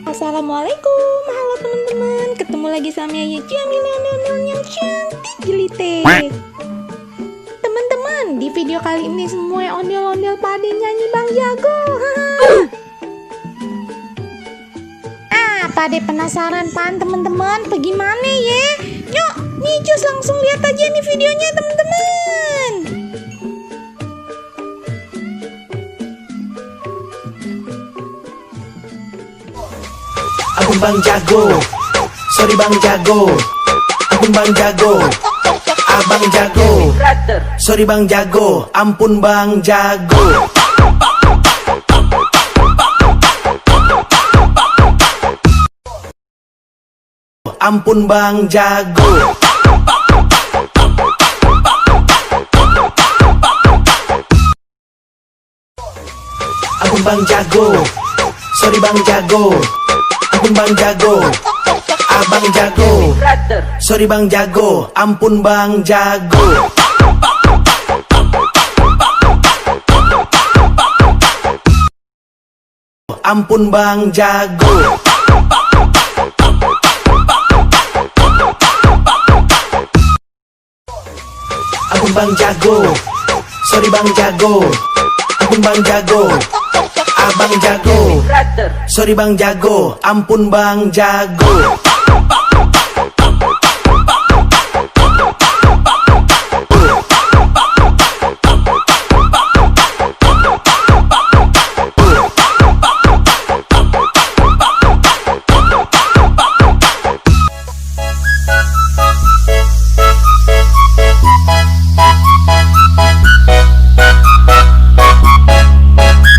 Assalamualaikum, halo teman-teman. Ketemu lagi sama Yaya Jamila yang cantik jelite. Teman-teman, di video kali ini semua yang ondel-ondel pada nyanyi Bang Jago. Pada penasaran pan teman-teman, bagaimana ya? Yuk, nih cus langsung lihat aja nih videonya teman-teman. Abang Bang Jago, sorry Bang Jago. Abang Bang Jago, Abang Jago, sorry Bang Jago. Ampun Bang Jago. Ampun Bang Jago. Abang Bang Jago, sorry Bang Jago. Abang Bang Jago, Abang Jago, sorry Bang Jago. Ampun Bang Jago. Ampun Bang Jago. Abang Bang Jago, sorry Bang Jago. Abang Bang Jago, Abang Jago, sorry Bang Jago. Ampun Bang Jago.